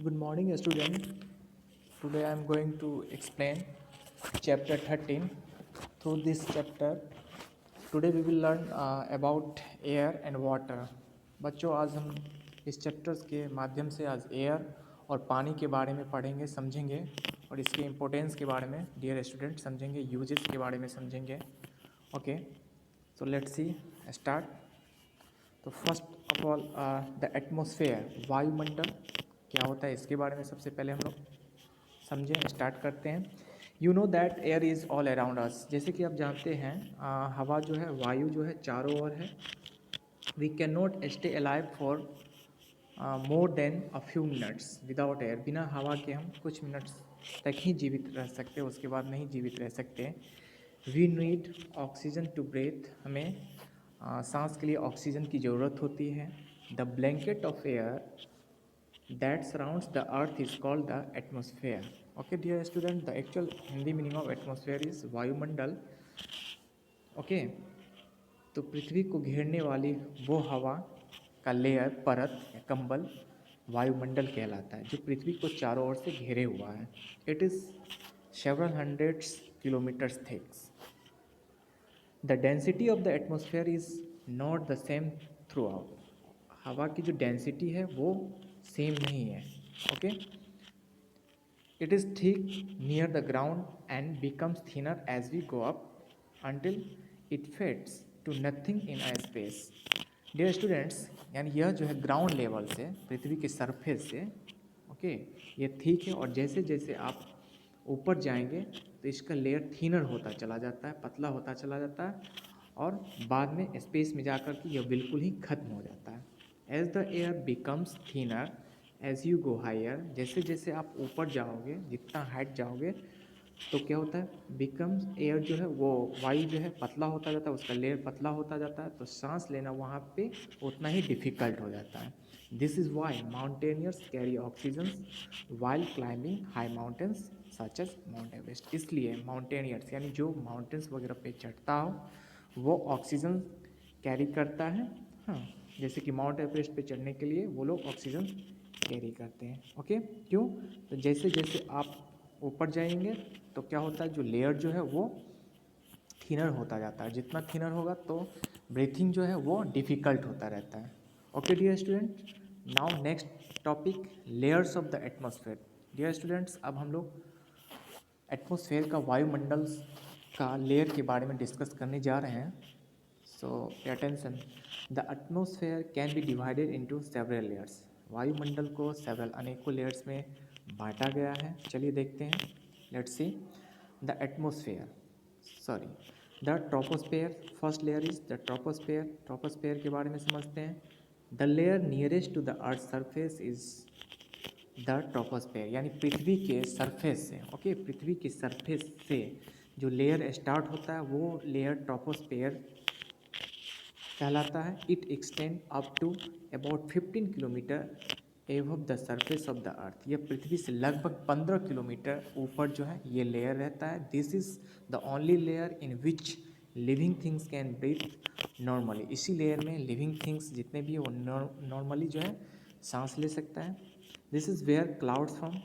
Good morning, student. Today I am going to explain chapter 13. Through this chapter, today we will learn about air and water. बच्चों, आज हम इस chapters के माध्यम से आज एयर और पानी के बारे में पढ़ेंगे, समझेंगे और इसके इम्पोर्टेंस के बारे में डियर स्टूडेंट समझेंगे, यूजेस के बारे में समझेंगे. Okay, so let's see start. तो first of all the atmosphere, वायुमंडल क्या होता है इसके बारे में सबसे पहले हम लोग समझें. स्टार्ट करते हैं. You know that air is all around us. जैसे कि आप जानते हैं हवा जो है, वायु जो है चारों ओर है. We can not stay alive for more than a few minutes without air. बिना हवा के हम कुछ मिनट्स तक ही जीवित रह सकते हैं, उसके बाद नहीं जीवित रह सकते. We need oxygen to breathe. हमें सांस के लिए ऑक्सीजन की ज़रूरत होती है. The blanket of air that surrounds the earth is called the atmosphere. Okay dear student, the actual Hindi meaning of atmosphere is वायुमंडल. okay, तो पृथ्वी को घेरने वाली वो हवा का लेयर, परत या कंबल वायुमंडल कहलाता है, जो पृथ्वी को चारों ओर से घेरे हुआ है. It is several hundreds kilometers thick. The density of the atmosphere is not the same throughout. हवा की जो डेंसिटी है वो सेम नहीं है. Okay, it is thick near the ground and becomes thinner as we go up until it fades to nothing in a space. Dear students, यानी यह जो है ग्राउंड लेवल से, पृथ्वी के सरफेस से, ओके, ये थिक है और जैसे जैसे आप ऊपर जाएंगे तो इसका लेयर थिनर होता चला जाता है, पतला होता चला जाता है और बाद में स्पेस में जाकर के यह बिल्कुल ही ख़त्म हो जाता है. As the air becomes thinner as you go higher. जैसे जैसे आप ऊपर जाओगे, जितना हाइट जाओगे तो क्या होता है, बिकम्स एयर जो है वो वायु जो है पतला होता जाता है, उसका लेयर पतला होता जाता है, तो सांस लेना वहाँ पे उतना ही डिफ़िकल्ट हो जाता है. This is why mountaineers carry oxygen while climbing high mountains such as Mount Everest. इसलिए माउंटेनियर्स यानी जो माउंटेन्स वगैरह पे चढ़ता हो वो ऑक्सीजन कैरी करता है. हाँ, जैसे कि माउंट एवरेस्ट पे चढ़ने के लिए वो लोग ऑक्सीजन कैरी करते हैं. ओके, क्यों? तो जैसे जैसे आप ऊपर जाएंगे तो क्या होता है, जो लेयर जो है वो थिनर होता जाता है. जितना थिनर होगा तो ब्रीथिंग जो है वो डिफ़िकल्ट होता रहता है. Okay dear student, now next topic, layers of the atmosphere. Dear students, अब हम लोग एटमॉस्फेयर का, वायुमंडल का लेयर के बारे में डिस्कस करने जा रहे हैं. So pay attention. The atmosphere can be divided into several layers. वायुमंडल को सेवरल अनेकों लेयर्स में बांटा गया है. चलिए देखते हैं. Let's see. The atmosphere, sorry, the troposphere. First layer is the troposphere. Troposphere के बारे में समझते हैं. The layer nearest to the earth surface is the troposphere. यानी पृथ्वी के सरफेस से, ओके, पृथ्वी के सरफेस से जो लेयर स्टार्ट होता है वो लेयर ट्रोपोस्फेयर कहलाता है. It extend up to about 15 kilometre above the surface of the earth. यह पृथ्वी से लगभग 15 किलोमीटर ऊपर जो है ये लेयर रहता है. This is the only layer in which living things can breathe normally. इसी लेयर में लिविंग थिंग्स जितने भी वो नॉर्मली जो है सांस ले सकता है. This is where clouds from.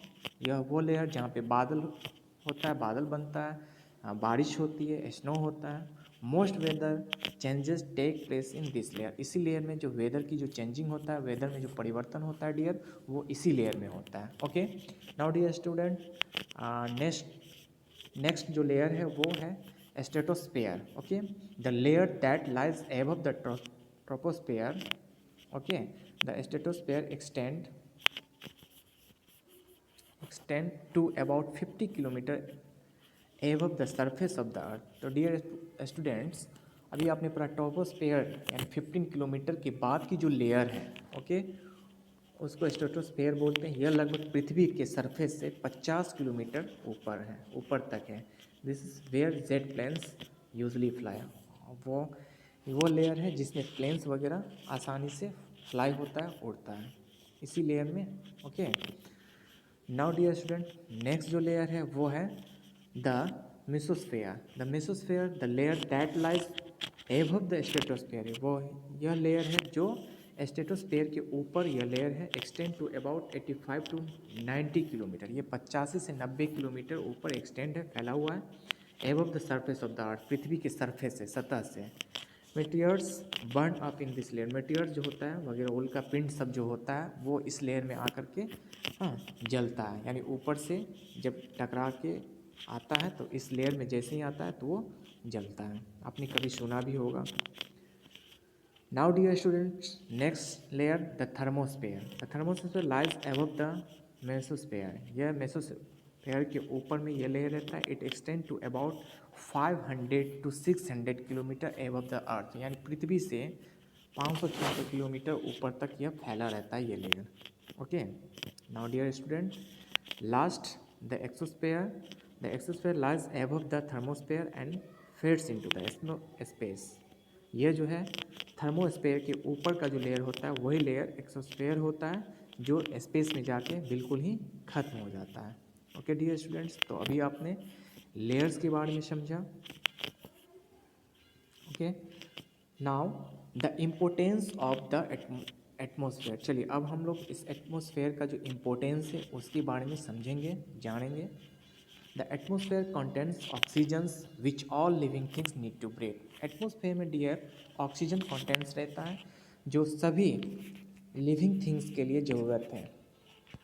यह वो लेयर जहाँ पे बादल होता है, बादल बनता है, बारिश होती है, स्नो होता है. Most weather changes take place in this layer. इसी लेयर में जो वेदर की जो चेंजिंग होता है, वेदर में जो परिवर्तन होता है डियर, वो इसी लेयर में होता है. Okay, now dear student, next जो लेयर है वो है stratosphere. Okay, the layer that lies above the troposphere. Okay, the stratosphere extend to about 50 kilometre above the surface of the earth. तो डियर स्टूडेंट्स, अभी आपने पढ़ा ट्रोपोस्फेयर यानी 15 kilometre के बाद की जो लेयर है, ओके, उसको स्ट्रेटोस्फेयर बोलते हैं. यह लगभग पृथ्वी के सरफेस से 50 किलोमीटर ऊपर है, ऊपर तक है. This is where jet planes usually fly. वो लेयर है जिसमें प्लेन्स वगैरह आसानी से फ्लाई होता है, उड़ता है इसी लेयर में. Okay, now dear student, next जो लेयर है वो है the mesosphere. The mesosphere, the layer that lies above the stratosphere. वो यह लेयर है जो स्ट्रेटोस्फेयर के ऊपर यह लेयर है extend to about 85 to 90 kilometre, ये 85 से 90 किलोमीटर ऊपर एक्सटेंड है, फैला हुआ है। Above the surface of the earth, पृथ्वी के सरफेस से, सतह से। Meteors burn up in this layer, meteors जो होता है वगैरह उल्का पिंड सब जो होता है वो इस लेयर में आकर के हाँ जलता है, यानी ऊपर से जब टकरा के आता है तो इस लेयर में जैसे ही आता है तो वो जलता है। आपने कभी सुना भी होगा। Now dear students, next layer the thermosphere. The thermosphere lies above the mesosphere, यह मेसोस्फेयर के ऊपर में यह लेयर रहता है। It extend to about 500 to 600 kilometre above the earth, यानी पृथ्वी से 500-600 किलोमीटर ऊपर तक यह फैला रहता है ये layer. Okay, now dear student, last the exosphere. The exosphere lies above the thermosphere and fades into the space. यह जो है थर्मोस्फेयर के ऊपर का जो लेयर होता है वही लेयर एक्सोस्फेयर होता है, जो स्पेस में जाके बिल्कुल ही खत्म हो जाता है। ओके डियर स्टूडेंट्स, तो अभी आपने लेयर्स के बारे में समझा। Okay, now the importance of the atmosphere. चलिए अब हम लोग इस एटमॉस्फेयर का जो इम्पोर्टेंस है उसके बारे में समझेंगे, जानेंगे। The atmosphere contents oxygens which all living things need to breathe. Atmosphere में डियर ऑक्सीजन कंटेंट्स रहता है जो सभी लिविंग थिंग्स के लिए ज़रूरत है।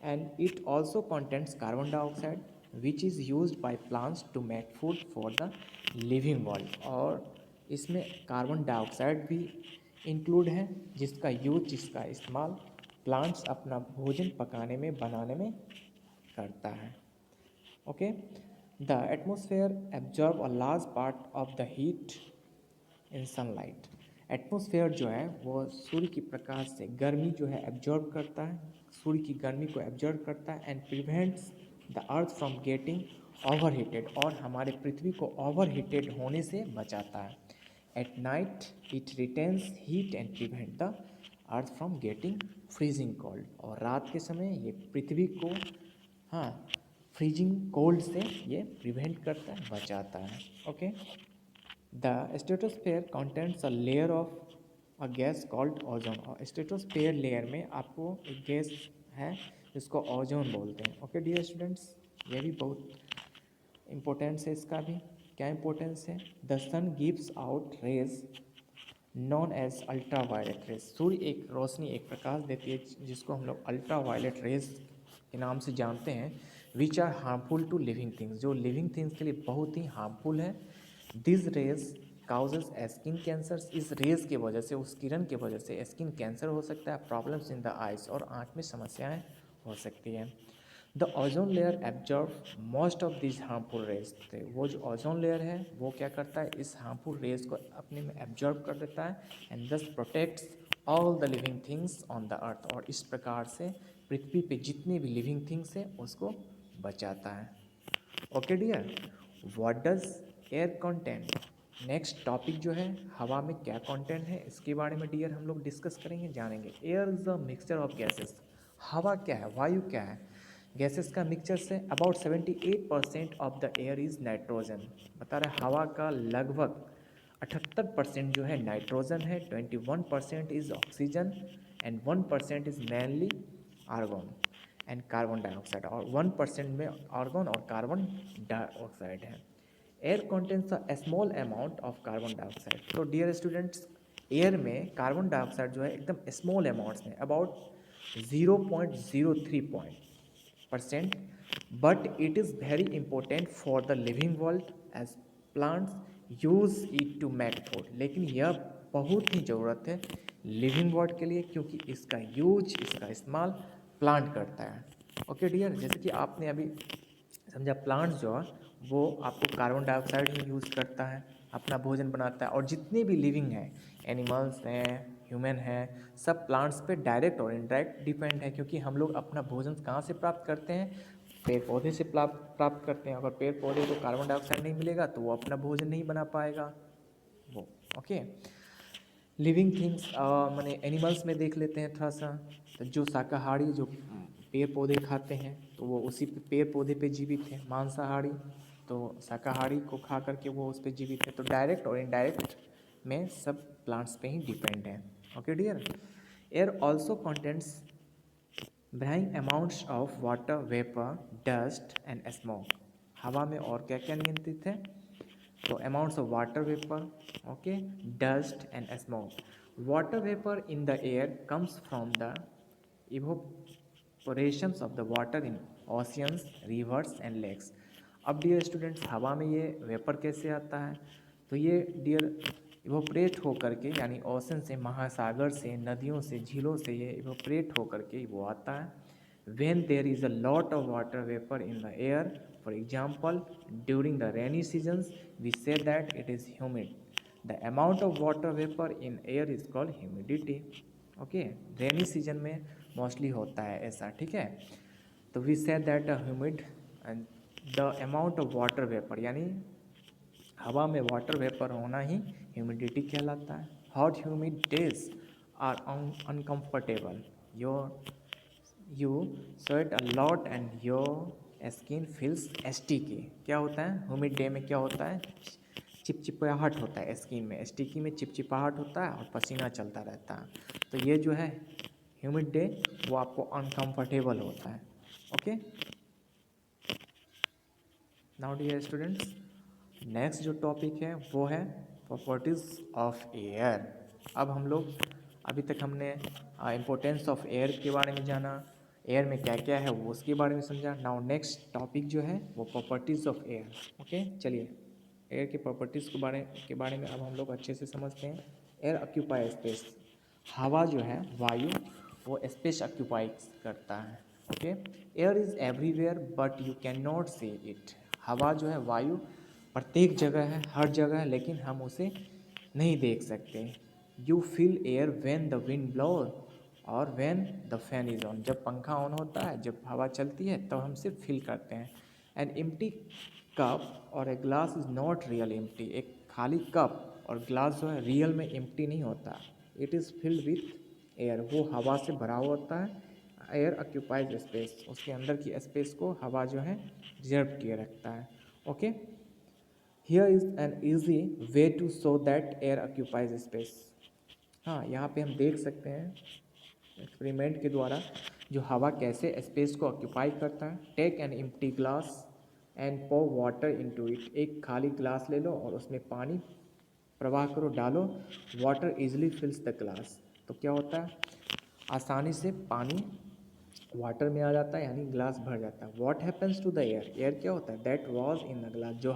And it also contents carbon dioxide which is used by plants to make food for the living world. और इसमें कार्बन डाइऑक्साइड भी इंक्लूड है जिसका यूज, जिसका इस्तेमाल प्लांट्स अपना भोजन पकाने में, बनाने में करता है। Okay, the atmosphere absorb a large part of the heat in sunlight. Atmosphere जो है वो सूर्य की प्रकाश से गर्मी जो है एब्जॉर्ब करता है, सूर्य की गर्मी को एब्जॉर्ब करता है and prevents the earth from getting over heated, और हमारे पृथ्वी को ओवर हीटेड होने से बचाता है। At night it retains heat and prevent the earth from getting freezing cold, और रात के समय ये पृथ्वी को हाँ फ्रीजिंग कोल्ड से ये प्रिवेंट करता है, बचाता है। Okay, the stratosphere contents a layer of a gas called ozone. और स्ट्रेटोस्फेयर लेयर में आपको एक गैस है जिसको ओजोन बोलते हैं। ओके डियर स्टूडेंट्स, ये भी बहुत इम्पोर्टेंस है इसका भी। क्या इम्पोर्टेंस है? The sun gives out rays known as ultra violet rays. सूर्य एक रोशनी, एक प्रकाश देती है जिसको हम लोग अल्ट्रा वायलेट रेज के नाम से जानते हैं, which are harmful to living things, जो लिविंग थिंग्स के लिए बहुत ही हार्मफुल है। This rays causes skin cancer, इस रेज की वजह से, उस किरण की वजह से स्किन कैंसर हो सकता है, प्रॉब्लम्स इन द आइज, और आँख में समस्याएं हो सकती हैं। The ozone layer absorb most of this harmful rays. वो जो ओजोन लेयर है वो क्या करता है, इस हार्मफुल रेज को अपने में एब्जॉर्ब कर देता है एंड दस protects all the living things on the अर्थ, और इस प्रकार से पृथ्वी पे जितनी भी लिविंग थिंग्स है उसको बचाता है। Okay dear, what does air content. Next topic जो है हवा में क्या कंटेंट है इसके बारे में डियर हम लोग डिस्कस करेंगे, जानेंगे। Air is the mixture of gases. हवा क्या है, वायु क्या है? गैसेस का mixture say about 78% of the air is nitrogen. बता रहे हवा का लगभग 78% जो है नाइट्रोजन है, 21% is oxygen and 1% is mainly argon and carbon dioxide, और 1% में आर्गन और कार्बन डाइऑक्साइड है। Air contains a small amount of carbon dioxide. तो डियर स्टूडेंट्स, एयर में कार्बन डाइऑक्साइड जो है एकदम स्मॉल अमाउंट्स में, about 0.03%, but it is very important for the living world as plants use it to make food। लेकिन यह बहुत ही ज़रूरत है लिविंग वर्ल्ड के लिए क्योंकि इसका यूज, इसका इस्तेमाल प्लांट करता है। ओके डियर, जैसे कि आपने अभी समझा, प्लांट्स जो है वो आपको कार्बन डाइऑक्साइड ही यूज़ करता है, अपना भोजन बनाता है, और जितने भी लिविंग हैं, एनिमल्स हैं, ह्यूमन है, सब प्लांट्स पे डायरेक्ट और इनडायरेक्ट डिपेंड है, क्योंकि हम लोग अपना भोजन कहाँ से प्राप्त करते हैं? पेड़ पौधे से प्राप्त करते हैं। अगर पेड़ पौधे को कार्बन डाइऑक्साइड नहीं मिलेगा तो वो अपना भोजन नहीं बना पाएगा वो। ओके, लिविंग थिंग्स माने एनिमल्स में देख लेते हैं थोड़ा सा, तो जो शाकाहारी जो पेड़ पौधे खाते हैं तो वो उसी पेड़ पौधे पे जीवित है। मांसाहारी तो शाकाहारी को खा करके वो उस पर जीवित है। तो डायरेक्ट और इनडायरेक्ट में सब प्लांट्स पे ही डिपेंड है। Okay dear, air also contents varying amounts of water vapour, dust and smoke. हवा में और क्या क्या नियंत्रित है? तो amounts of water vapour, okay, dust and smoke. Water vapour in the air comes from the evaporations of the water in oceans, rivers and lakes. अब dear students, हवा में ये वेपर कैसे आता है? तो ये डियर इवोपरेट होकर के, यानी ओशन से, महासागर से, नदियों से, झीलों से ये इवोपरेट होकर के वो आता है when there is a lot of water vapor in the air. For example, during the rainy seasons we say that it is humid. The amount of water vapor in air is called humidity. Okay, rainy season में mostly होता है ऐसा, ठीक है। तो we say that humid and the amount of water vapour, यानी हवा में वाटर वेपर होना ही ह्यूमिडिटी कहलाता है। Hot humid days are uncomfortable, you sweat a lot and your skin feels sticky. क्या होता है ह्यूमिड डे में? क्या होता है? चिपचिपाहट होता है स्किन में, स्टिकी में चिपचिपाहट होता है और पसीना चलता रहता है। तो ये जो है ह्यूमिड डे वो आपको अनकम्फर्टेबल होता है। Okay, now dear students, next जो टॉपिक है वो है प्रॉपर्टीज़ ऑफ एयर। अब हम लोग, अभी तक हमने इम्पोर्टेंस ऑफ एयर के बारे में जाना, एयर में क्या क्या है वो उसके बारे में समझा। नाउ नेक्स्ट टॉपिक जो है वो प्रॉपर्टीज़ ऑफ एयर। ओके, चलिए एयर के प्रॉपर्टीज़ के बारे में अब हम लोग अच्छे से समझते हैं। एयर ऑक्यूपाई स्पेस, हवा जो है, वायु, वो स्पेस ऑक्यूपाई करता है। Okay, air is everywhere but you can not see it. हवा जो है, वायु प्रत्येक जगह है, हर जगह है, लेकिन हम उसे नहीं देख सकते। You feel air when the wind blows और when the fan is on. जब पंखा ऑन होता है, जब हवा चलती है, तब हम सिर्फ फील करते हैं। एन एम्प्टी कप और a glass is not real empty. एक खाली कप और ग्लास जो है रियल में एम्प्टी नहीं होता, it is filled with air. वो हवा से भरा हुआ होता है। एयर ऑक्यूपाइज स्पेस, उसके अंदर की स्पेस को हवा जो है रिजर्व किए रखता है। Okay, here is an easy way to show that air occupies space. हाँ, यहाँ पे हम देख सकते हैं एक्सपेरिमेंट के द्वारा जो हवा कैसे स्पेस को ऑक्यूपाई करता है। Take an empty glass and pour water into it. एक खाली ग्लास ले लो और उसमें पानी प्रवाह करो, डालो, वाटर इजीली फिल्स द ग्लास। तो क्या होता है, आसानी से पानी वाटर में आ जाता है, यानी ग्लास भर जाता है। What happens to the air, air क्या होता है? That was in the glass, जो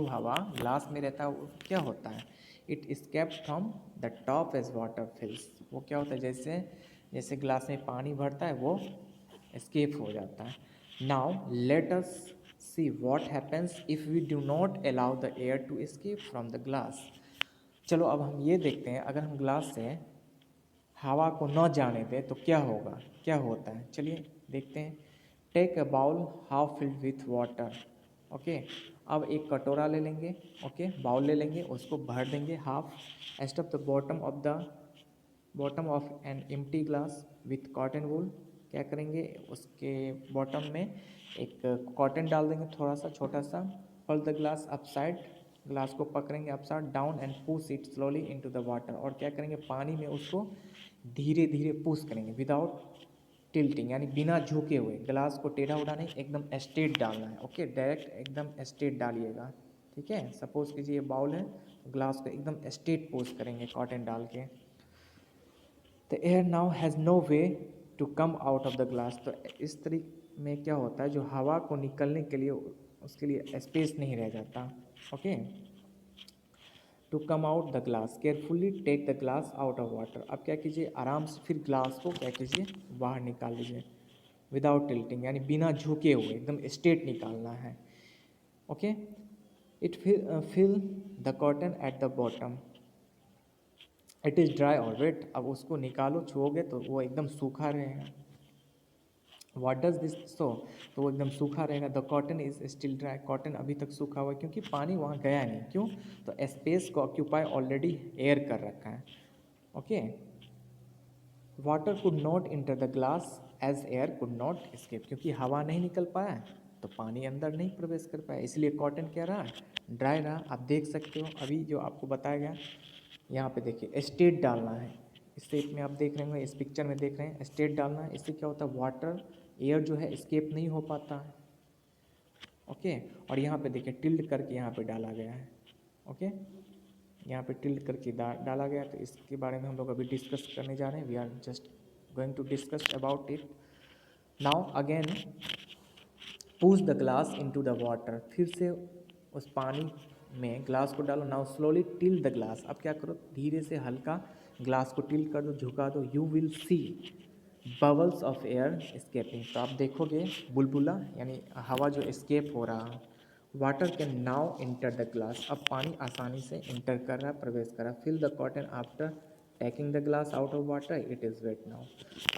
हवा ग्लास में रहता है वो क्या होता है? It escape from the top as water fills. वो क्या होता है, जैसे जैसे ग्लास में पानी भरता है वो escape हो जाता है। Now let us see what happens if we do not allow the air to escape from the glass. चलो अब हम ये देखते हैं, अगर हम ग्लास से हवा को न जाने दें तो क्या होगा, क्या होता है, चलिए देखते हैं। Take a bowl half filled with water. Okay, अब एक कटोरा ले लेंगे, ओके, बाउल ले लेंगे, उसको भर देंगे half. Stuff the bottom of N empty glass with cotton wool. क्या करेंगे, उसके बॉटम में एक कॉटन डाल देंगे, थोड़ा सा छोटा सा। Hold the glass upside, glass को पकड़ेंगे upside down and push it slowly into the water. और क्या करेंगे, पानी में उसको धीरे धीरे पुश करेंगे विदाउट टिल्टिंग, यानी बिना झुके हुए। ग्लास को टेढ़ा उड़ा नहीं, एकदम स्ट्रेट डालना है। ओके, डायरेक्ट एकदम स्ट्रेट डालिएगा, ठीक है। सपोज कीजिए ये बाउल है, ग्लास को एकदम स्ट्रेट पुश करेंगे कॉटन डाल के। The air now has no way to come out of the glass. तो इस तरीके में क्या होता है, जो हवा को निकलने के लिए उसके लिए स्पेस नहीं रह जाता। Okay, to come out the glass, carefully take the glass out of water. अब क्या कीजिए, आराम से फिर ग्लास को क्या कीजिए, बाहर निकाल लीजिए विदाउट टिल्टिंग, यानी बिना झुके हुए एकदम स्ट्रेट निकालना है। Okay, it fill the cotton at the bottom, it is dry और वेट। अब उसको निकालो, छुओगे तो वो एकदम सूखा रहेगा। व्हाट डज दिस सो, तो वो एकदम सूखा रहेगा। The cotton is still dry, cotton अभी तक सूखा हुआ है क्योंकि पानी वहाँ गया नहीं। क्यों, तो स्पेस को ऑक्यूपाई ऑलरेडी एयर कर रखा है। Okay, water could not enter the glass as air could not escape, क्योंकि हवा नहीं निकल पाया तो पानी अंदर नहीं प्रवेश कर पाया, इसलिए कॉटन क्या रहा, ड्राई रहा। आप देख सकते हो अभी जो आपको बताया गया, यहाँ पे देखिए स्ट्रेट डालना है, इस शेप में आप देख रहे होंगे, इस पिक्चर में देख रहे हैं, स्टेट डालना है। इससे क्या होता है, वाटर एयर जो है एस्केप नहीं हो पाता है। ओके, और यहाँ पे देखिए टिल्ड करके यहाँ पे डाला गया है। ओके, यहाँ पे टिल्ड करके डाला गया, तो इसके बारे में हम लोग अभी डिस्कस करने जा रहे हैं। We are just going to discuss about it now. Again push the glass into the water, फिर से उस पानी में ग्लास को डालो। Now slowly tilt the glass, अब क्या करो, धीरे से हल्का ग्लास को टिल्ट कर दो, झुका दो। You will see bubbles of air escaping, तो आप देखोगे बुलबुला यानी हवा जो एस्केप हो रहा। Water can now inter the glass, अब पानी आसानी से इंटर कर रहा है, प्रवेश कर रहा है। Fill the cotton after taking the glass out of water, it is wet now.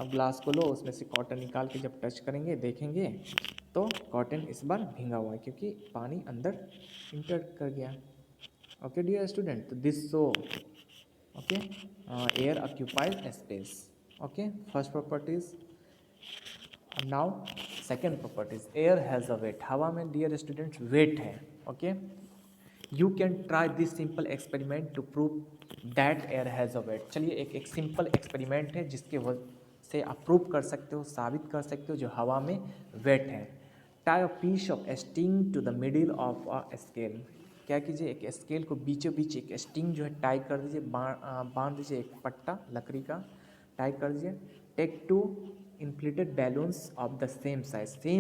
अब ग्लास को लो, उसमें से कॉटन निकाल के जब टच करेंगे देखेंगे तो कॉटन इस बार भींगा हुआ है क्योंकि पानी अंदर इंटर कर गया। ओके डियर स्टूडेंट, तो this show okay air occupies space. Okay, first properties. Now second properties, air has a weight, हवा में डियर स्टूडेंट्स वेट है। Okay, you can try this simple experiment to prove that air has a weight. चलिए एक simple experiment है जिसके वजह से आप प्रूव कर सकते हो, साबित कर सकते हो जो हवा में वेट है। Tie a piece of string to the middle of a scale, क्या कीजिए एक स्केल को बीचों बीच एक स्टिंग जो है टाई कर दीजिए, बांध दीजिए, एक पट्टा लकड़ी का टाई कर दीजिए। Take two inflated balloons of the same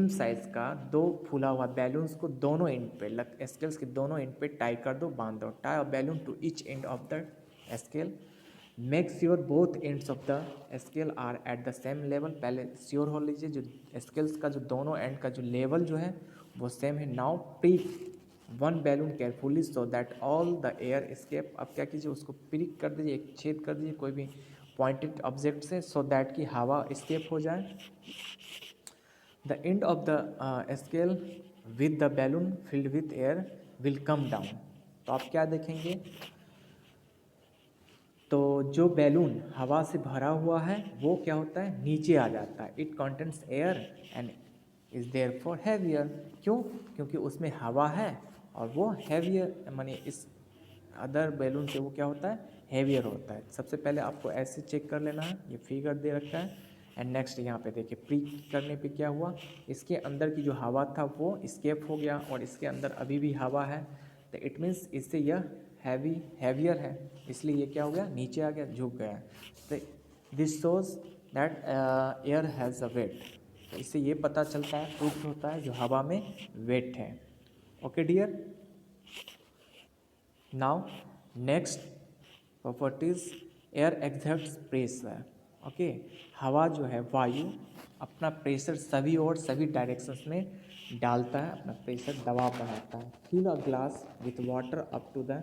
size का दो फूला हुआ बैलून्स को दोनों एंड पे स्केल्स के दोनों एंड पे टाई कर दो, बांध दो। Tie a balloon to each end of the scale, make sure both ends of the scale are at the same level, पहले श्योर हो लीजिए जो स्केल्स का जो दोनों एंड का जो लेवल जो है वो सेम है। Now prick one balloon carefully so that all the air escape, अब क्या कीजिए उसको प्रिक कर दीजिए, एक छेद कर दीजिए कोई भी पॉइंटेड ऑब्जेक्ट से, सो दैट कि हवा एस्केप हो जाए। The end of the scale with the balloon filled with air will come down, तो आप क्या देखेंगे, तो जो बैलून हवा से भरा हुआ है वो क्या होता है, नीचे आ जाता है। It contents air and is therefore heavier, क्यों, क्योंकि उसमें हवा है और वो हैवियर माने इस अदर बैलून से वो क्या होता है, हैवियर होता है। सबसे पहले आपको ऐसे चेक कर लेना है, ये फिगर दे रखा है। एंड नेक्स्ट यहाँ पे देखिए प्री करने पे क्या हुआ, इसके अंदर की जो हवा था वो स्केप हो गया और इसके अंदर अभी भी हवा है, तो इट मीन्स इससे यह हैवियर है, इसलिए ये क्या हो गया, नीचे आ गया, झुक गया। तो this shows that air has a weight, तो इससे ये पता चलता है, प्रूफ होता है जो हवा में वेट है। Okay dear, now next properties, air exerts pressure. Okay, हवा जो है वायु अपना प्रेशर सभी और सभी डायरेक्शंस में डालता है, अपना प्रेशर दबाव बढ़ाता है। Fill a glass with water up to the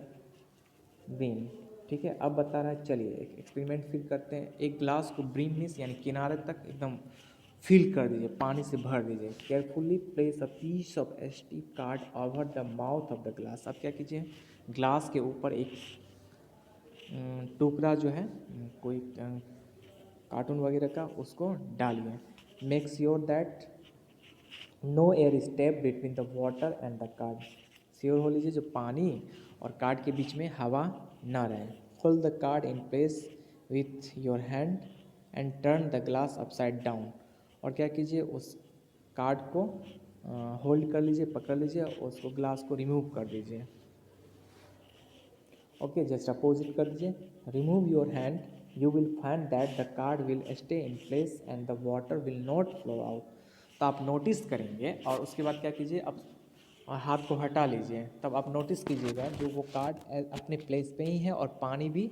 brim, ठीक है। अब बता रहा है, चलिए एक एक्सपेरिमेंट फिर करते हैं। एक ग्लास को ब्रिम मीन्स यानी किनारे तक एकदम फिल कर दीजिए, पानी से भर दीजिए। Carefully place a piece of stiff card over the mouth of the glass, अब क्या कीजिए, ग्लास के ऊपर एक टुकड़ा जो है कोई कार्टून वगैरह का उसको डालिए। Make sure that no air step between the water and the card, sure हो लीजिए जो पानी और कार्ड के बीच में हवा ना रहे। Hold the card in place with your hand and turn the glass upside down, और क्या कीजिए उस कार्ड को होल्ड कर लीजिए, पकड़ लीजिए और उसको ग्लास को रिमूव कर दीजिए। ओके, जस्ट अपोजिट कर दीजिए। Remove your hand, you will find that the card will stay in place and the water will not flow out, तो आप नोटिस करेंगे और उसके बाद क्या कीजिए, अब हाथ को हटा लीजिए, तब आप नोटिस कीजिएगा जो वो कार्ड अपने प्लेस पे ही है और पानी भी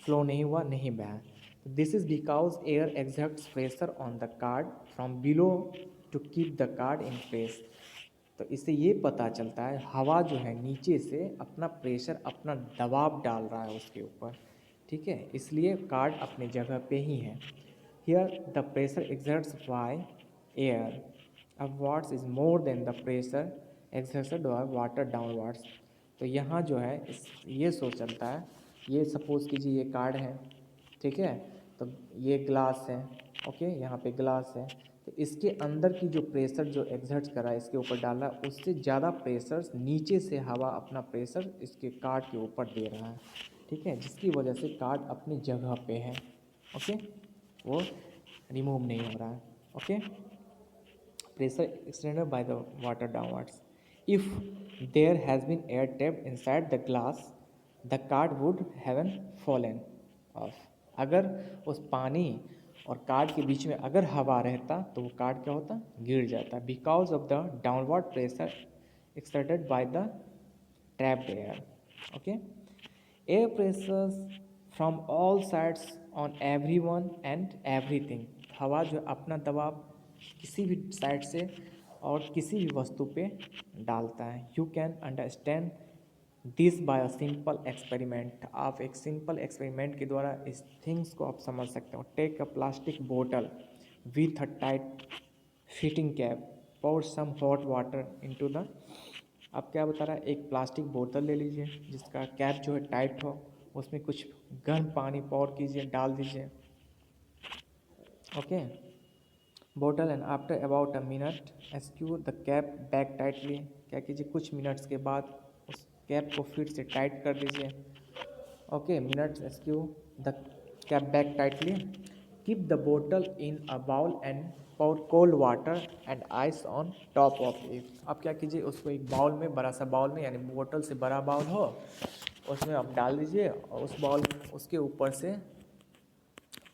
फ्लो नहीं हुआ, नहीं बहा। This is because air exerts pressure on the card from below to keep the card in place, तो इससे ये पता चलता है हवा जो है नीचे से अपना प्रेशर, अपना दबाव डाल रहा है उसके ऊपर, ठीक है, इसलिए कार्ड अपने जगह पे ही है। Here the pressure exerts by air upwards is more than the pressure exerted by water downwards, तो यहाँ जो है ये सो चलता है, ये सपोज कीजिए ये कार्ड है, ठीक है, तो ये ग्लास है, ओके, यहाँ पे ग्लास है, तो इसके अंदर की जो प्रेशर जो एग्जर्ट करा है इसके ऊपर डाला है, उससे ज़्यादा प्रेशर नीचे से हवा अपना प्रेशर इसके कार्ड के ऊपर दे रहा है, ठीक है, जिसकी वजह से कार्ड अपनी जगह पे है। ओके, वो रिमूव नहीं हो रहा है। Okay, pressure extended by the water downwards. If there has been air trapped inside the glass, the card would have fallen off. अगर उस पानी और कार्ड के बीच में अगर हवा रहता तो वो कार्ड क्या होता, गिर जाता, because of the downward pressure exerted by the trapped air. Okay, air pressures from all sides on everyone and everything. हवा जो अपना दबाव किसी भी साइड से और किसी भी वस्तु पे डालता है। You can understand this by a simple experiment. आप एक सिंपल एक्सपेरिमेंट के द्वारा इस थिंग्स को आप समझ सकते हो। टेक अ प्लास्टिक बोतल with a tight fitting cap, pour some hot water into the, अब क्या बता रहा है, एक प्लास्टिक बोतल ले लीजिए जिसका कैप जो है टाइट हो, उसमें कुछ गर्म पानी पौर कीजिए, डाल दीजिए। ओके, बोतल and after about a minute screw the cap back tightly, क्या कीजिए कुछ मिनट्स के बाद उस कैप को फिर से टाइट कर दीजिए। Okay, minutes screw the cap back tightly, keep the बोतल in a bowl and pour cold water and ice on top of it। अब क्या कीजिए, उसको एक बाउल में, बड़ा सा बाउल में, यानी बोतल से बड़ा बाउल हो उसमें आप डाल दीजिए और उस बाउल उसके ऊपर से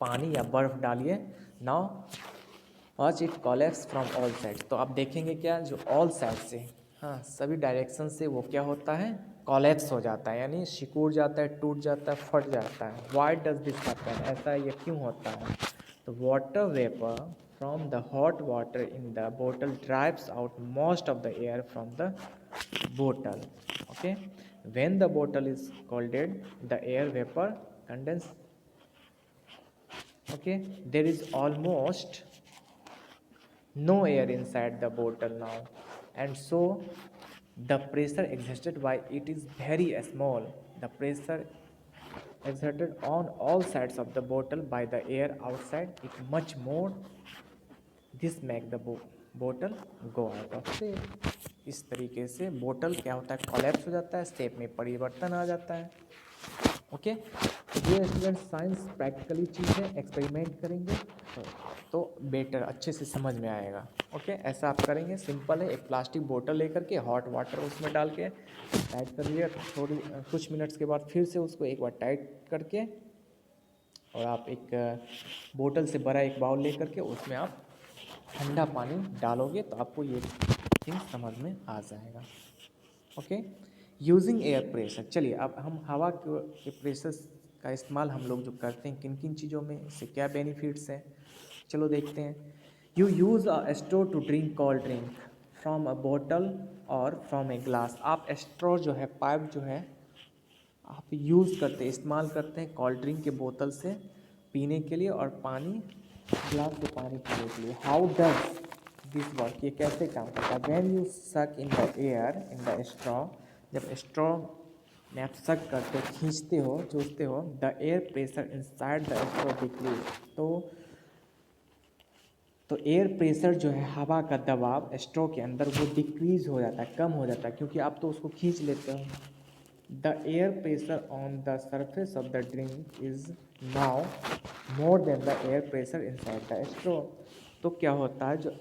पानी या बर्फ़ डालिए। Now watch it collapse from all sides. तो आप देखेंगे क्या, जो ऑल साइड से, हाँ सभी डायरेक्शन से वो क्या होता है, कोलैप्स हो जाता है, यानी सिकुड़ जाता है, टूट जाता है, फट जाता है। व्हाई डज दिस हैपन, ऐसा ये क्यों होता है? तो water vapour from the hot water in the bottle drives out most of the air from the bottle. Okay, when the bottle is cooled, the air vapor condense. Okay, there is almost no air inside the bottle now, and so the pressure exerted by it is very small. The pressure exerted on all sides of the bottle by the air outside it much more, this make the बोतल go out of shape. इस तरीके से बोतल क्या होता है, collapse हो जाता है, शेप में परिवर्तन आ जाता है। ओके, ये स्टूडेंट साइंस प्रैक्टिकली चीज़ है, एक्सपेरिमेंट करेंगे तो बेटर अच्छे से समझ में आएगा। ओके, ऐसा आप करेंगे, सिंपल है। एक प्लास्टिक बोतल लेकर के हॉट वाटर उसमें डाल के टाइट कर लिया, थोड़ी कुछ मिनट्स के बाद फिर से उसको एक बार टाइट करके, और आप एक बोतल से बड़ा एक बाउल लेकर के उसमें आप ठंडा पानी डालोगे तो आपको ये थिंग समझ में आ जाएगा। Okay, using air pressure. चलिए अब हम हवा के प्रेशर का इस्तेमाल हम लोग जो करते हैं किन किन चीज़ों में, इससे क्या बेनिफिट्स हैं, चलो देखते हैं। You use a straw to drink cold drink from a बोतल और फ्रॉम ए ग्लास। आप स्ट्रॉ जो है, पाइप जो है आप यूज़ करते हैं, इस्तेमाल करते हैं कोल्ड ड्रिंक के बोतल से पीने के लिए और पानी ग्लास से पानी पीने के लिए। हाउ डज दिस वर्क, ये कैसे काम करता है? व्हेन यू सक इन the air in the straw, जब स्ट्रॉ में आप सक करते हो, खींचते हो, चूसते हो, the air pressure inside the straw decrease. तो एयर प्रेशर जो है, हवा का दबाव स्ट्रॉ के अंदर वो डिक्रीज हो जाता है, कम हो जाता है, क्योंकि आप तो उसको खींच लेते हो। The air pressure on the surface of the drink is now more than the air pressure inside the straw। तो क्या होता है, जो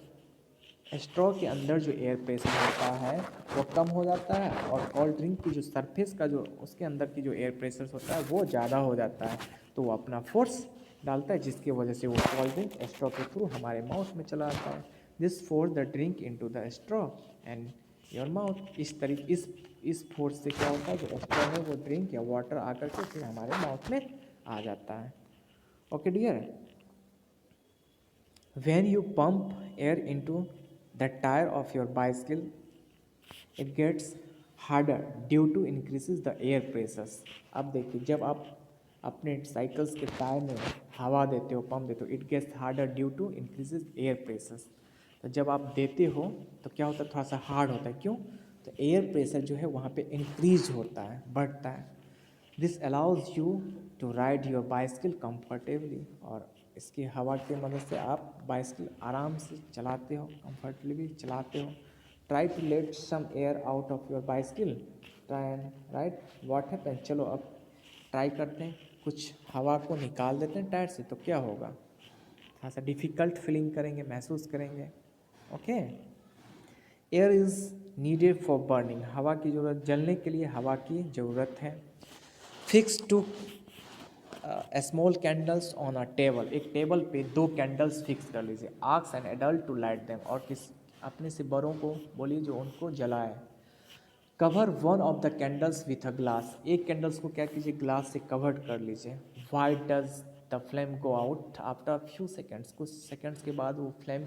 स्ट्रॉ के अंदर जो एयर प्रेशर होता है वो कम हो जाता है, और कोल्ड ड्रिंक की जो सरफेस का जो उसके अंदर की जो एयर प्रेशर होता है वो ज़्यादा हो जाता है, तो वो अपना फोर्स डालता है, जिसकी वजह से वो कोल्ड ड्रिंक स्ट्रॉ के थ्रू हमारे माउथ में चला आता है। This force the drink into the straw and your mouth. इस तरीके इस फोर्स से क्या होता है, जो स्ट्रॉ है वो ड्रिंक या वाटर आकर के फिर हमारे माउथ में आ जाता है। Okay dear, when you pump air into the tire of your bicycle, it gets harder due to increases the air pressures। अब देखिए, जब आप अपने साइकिल्स के टायर में हवा देते हो, पंप देते हो, it gets harder due to increases air pressures. तो जब आप देते हो तो क्या होता है, थोड़ा सा हार्ड होता है, क्यों? तो एयर प्रेशर जो है वहाँ पे इंक्रीज होता है, बढ़ता है। This allows you to ride your bicycle comfortably, और इसकी हवा की मदद से आप बाइसिकल आराम से चलाते हो, कंफर्टेबली चलाते हो। Try to let some air out of your bicycle, try and write what happen. चलो अब ट्राई करते हैं कुछ हवा को निकाल देते हैं टायर से तो क्या होगा, थोड़ा सा डिफ़िकल्ट फीलिंग करेंगे, महसूस करेंगे। Okay, air is needed for burning, हवा की ज़रूरत, जलने के लिए हवा की ज़रूरत है। Fix two small candles on a table, एक टेबल पे 2 कैंडल्स फिक्स कर लीजिए। Ask an adult to light them, और किस अपने से बड़ों को बोलिए जो उनको जलाए। Cover one of the candles with a glass, एक कैंडल्स को क्या कीजिए, ग्लास से कवर कर लीजिए। Why does the flame go out after few seconds, कुछ सेकेंड्स के बाद वो फ्लेम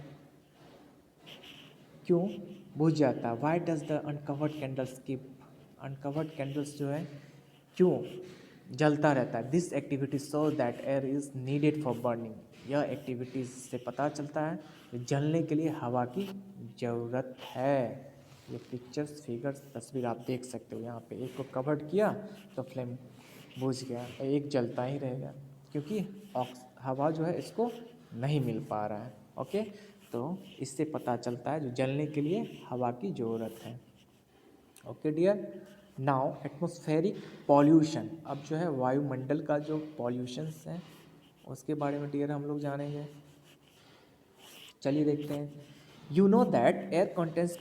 क्यों बुझ जाता है। Why does the uncovered candles keep, uncovered candles जो है क्यों जलता रहता है। This activity show that air is needed for burning, यह एक्टिविटीज से पता चलता है कि जलने के लिए हवा की ज़रूरत है। ये पिक्चर्स, फिगर्स, तस्वीर आप देख सकते हो। यहाँ पे एक को कवर्ड किया तो फ्लेम बुझ गया, एक जलता ही रहेगा क्योंकि हवा जो है इसको नहीं मिल पा रहा है। ओके, तो इससे पता चलता है जो जलने के लिए हवा की ज़रूरत है। Okay dear, now atmospheric pollution, अब जो है वायुमंडल का जो पॉल्यूशंस हैं उसके बारे में डियर हम लोग जानेंगे। चलिए देखते हैं। You know that air contains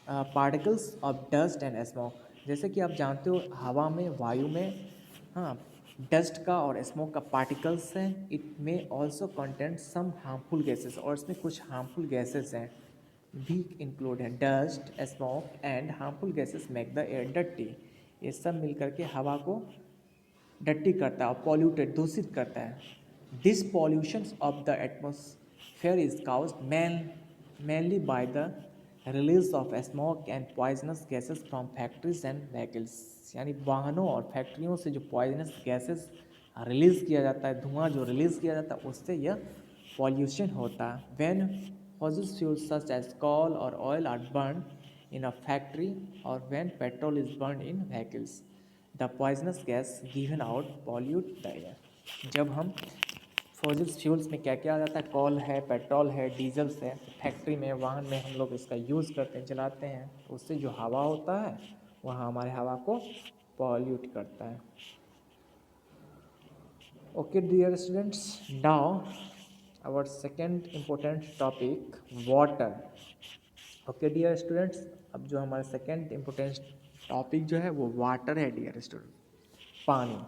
particles of dust and smoke, जैसे कि आप जानते हो हवा में, वायु में, हाँ, डस्ट का और स्मोक का पार्टिकल्स हैं। इट में ऑल्सो कंटेंट सम हार्मफुल गैसेस, और इसमें कुछ हार्मफुल गैसेस हैं भी इंक्लूड है। Dust, smoke and harmful gases make the air dirty, ये सब मिलकर के हवा को डर्टी करता है और पॉल्यूटेड, दूषित करता है। This pollution of the atmosphere is caused mainly by the release of smoke and poisonous gases from factories and vehicles, यानी वाहनों और फैक्ट्रियों से जो पॉइजनस गैसेस रिलीज़ किया जाता है, धुआं जो रिलीज़ किया जाता है उससे यह पॉल्यूशन होता है। When fossil fuels such as coal or oil are burned in a factory or when petrol is burned in vehicles, the poisonous gas given out pollute the air। जब हम फॉसिल फ्यूल्स में क्या क्या आ जाता है, call है, petrol है, diesels है, फैक्ट्री में, वाहन में हम लोग इसका यूज़ करते हैं, चलाते हैं, तो उससे जो हवा होता है वह हमारे हवा को पॉल्यूट करता है। Okay dear students, now our second important topic water. Okay dear students, अब जो हमारा सेकेंड इम्पोर्टेंट टॉपिक जो है वो वाटर है डियर स्टूडेंट, पानी।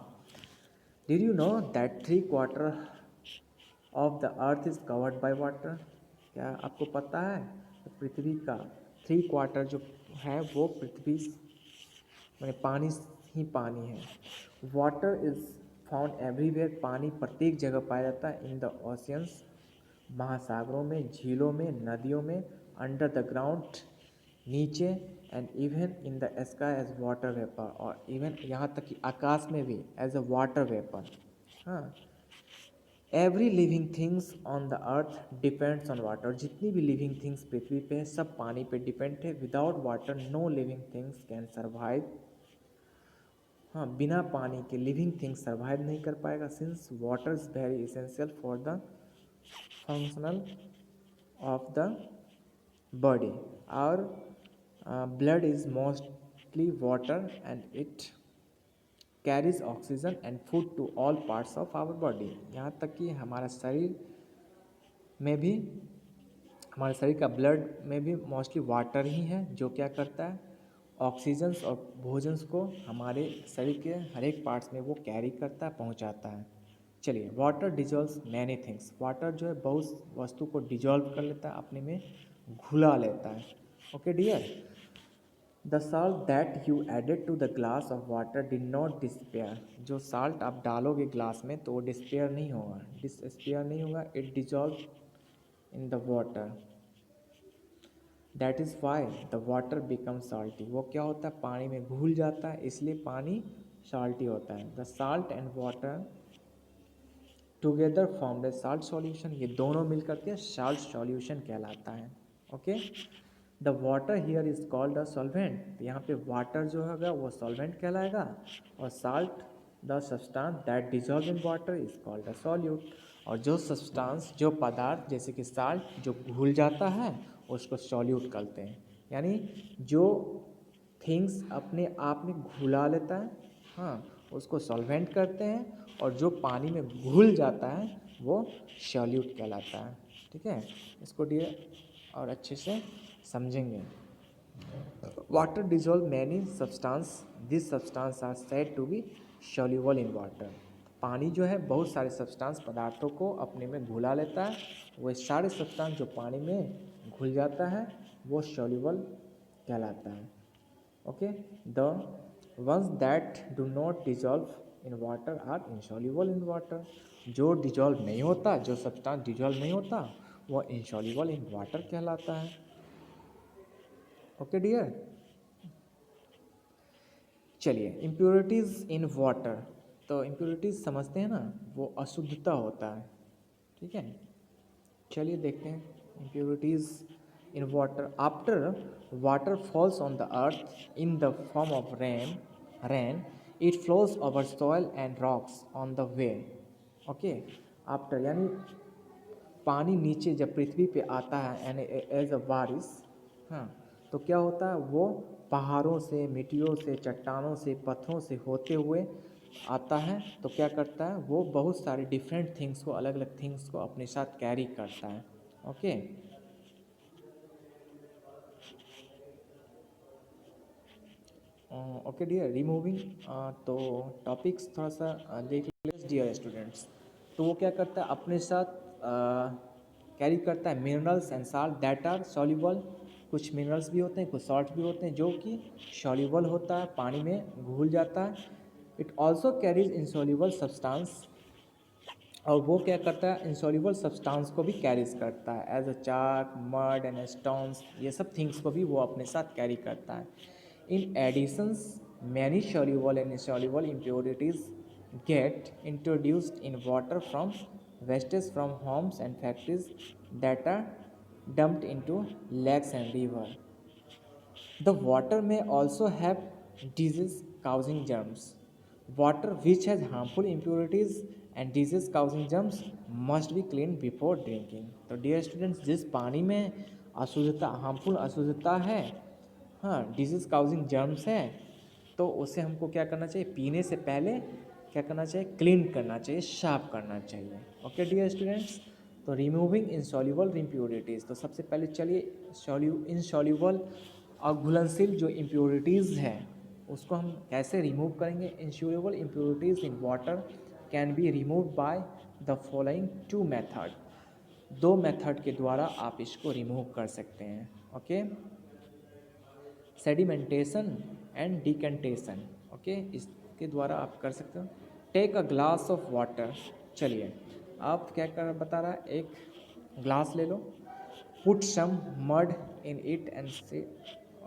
Did you know that 3/4 of the earth is covered by water, क्या आपको पता है पृथ्वी का 3/4 जो है वो पृथ्वी में पानी ही पानी है। वाटर इज़ फाउंड एवरीवेयर, पानी प्रत्येक जगह पाया जाता है। इन द ओशियंस, महासागरों में, झीलों में, नदियों में, अंडर द ग्राउंड, नीचे, and even in the sky as water vapour, और इवन यहाँ तक कि आकाश में भी एज अ वाटर वेपर। हाँ, every living things on the earth depends on water, जितनी भी लिविंग थिंग्स पृथ्वी पे है सब पानी पे डिपेंड है। Without water no living things can survive, हाँ, बिना पानी के लिविंग थिंग्स सर्वाइव नहीं कर पाएगा। Since water is very essential for the functional of the body, और blood is mostly water and it carries oxygen and food to all parts of our body, यहाँ तक कि हमारा शरीर में भी, हमारे शरीर का ब्लड में भी मोस्टली वाटर ही है जो क्या करता है, ऑक्सीजन्स और भोजन को हमारे शरीर के हर एक पार्ट्स में वो कैरी करता है, पहुंचाता है। चलिए, water dissolves many things, water जो है बहुत वस्तु को डिजॉल्व कर लेता है, अपने में घुला लेता है। Okay dear, the salt that you added to the glass of water did not disappear, जो साल्ट आप डालोगे ग्लास में तो वो डिस्पेयर नहीं होगा, नहीं होगा, it dissolve in the water, that is why the water become salty, वो क्या होता है, पानी में घुल जाता है, इसलिए पानी साल्टी होता है। The salt and water together form the salt solution, ये दोनों मिलकर के साल्ट सॉल्यूशन कहलाता है। Okay, the water here is called a solvent, यहाँ पे वाटर जो होगा वो सॉल्वेंट कहलाएगा, और salt the substance that dissolve in water is called a solute, और जो सब्सटेंस, जो पदार्थ जैसे कि साल्ट जो घुल जाता है उसको सॉल्यूट कहते हैं, यानी जो थिंग्स अपने आप में घुला लेता है, हाँ, उसको सॉल्वेंट करते हैं, और जो पानी में घुल जाता है वो सॉल्यूट कहलाता है। ठीक है, इसको डियर और अच्छे से समझेंगे। Water dissolve many substance, this substance are said to be soluble in water. पानी जो है बहुत सारे सब्सटेंस पदार्थों को अपने में घुला लेता है, वो सारे सब्सटेंस जो पानी में घुल जाता है वो सॉल्यूबल कहलाता है। Okay, the ones that do not dissolve in water are insoluble in water. जो डिजॉल्व नहीं होता, जो सब्सटेंस डिजॉल्व नहीं होता वो इनसॉल्यूबल इन वाटर कहलाता है। ओके डियर, चलिए इम्प्योरिटीज़ इन वाटर, तो इम्प्योरिटीज़ समझते हैं ना, वो अशुद्धता होता है। ठीक है, चलिए देखते हैं impurities in water. After water falls on the earth in the form of rain it flows over soil and rocks on the way. Okay, after यानी पानी नीचे जब पृथ्वी पे आता है एंड एज अ बारिश, हाँ, तो क्या होता है, वो पहाड़ों से, मिट्टियों से, चट्टानों से, पत्थरों से होते हुए आता है, तो क्या करता है, वो बहुत सारे डिफरेंट थिंग्स को, अलग अलग थिंग्स को अपने साथ कैरी करता है। ओके, ओके डियर, रिमूविंग, तो टॉपिक्स थोड़ा सा देख लीजिए डियर स्टूडेंट्स। तो वो क्या करता है, अपने साथ कैरी करता है minerals and salt that are soluble. कुछ मिनरल्स भी होते हैं, कुछ सॉल्ट भी होते हैं जो कि सॉल्यूबल होता है, पानी में घुल जाता है। It also carries insoluble substance, और वो क्या करता है, इनसॉल्यूबल सब्सटेंस को भी कैरीज करता है as a chalk, mud and stones, ये सब थिंग्स को भी वो अपने साथ कैरी करता है। In additions many soluble and insoluble impurities get introduced in water from wastes from homes and factories that are dumped into lakes and river. The water may also have disease causing germs. Water which has harmful impurities and disease causing germs must be cleaned before drinking. तो dear students, जिस पानी में अशुद्धता, harmful अशुद्धता है, हाँ, disease causing germs है, तो उसे हमको क्या करना चाहिए, पीने से पहले क्या करना चाहिए, क्लीन करना चाहिए, साफ करना चाहिए। ओके डियर स्टूडेंट्स, तो रिमूविंग इनसॉल्यूबल इम्प्योरिटीज़, तो सबसे पहले चलिए इनसॉल्यूबल अघुलनशील जो इम्प्योरिटीज़ है उसको हम कैसे रिमूव करेंगे। Insoluble impurities in water can be remove by the following two method. दो मेथड के द्वारा आप इसको रिमूव कर सकते हैं। Okay, sedimentation and decantation. Okay, इसके द्वारा आप कर सकते हो। Take a glass of water, चलिए आप क्या कर बता रहा है, एक ग्लास ले लो, put some mud in it and say,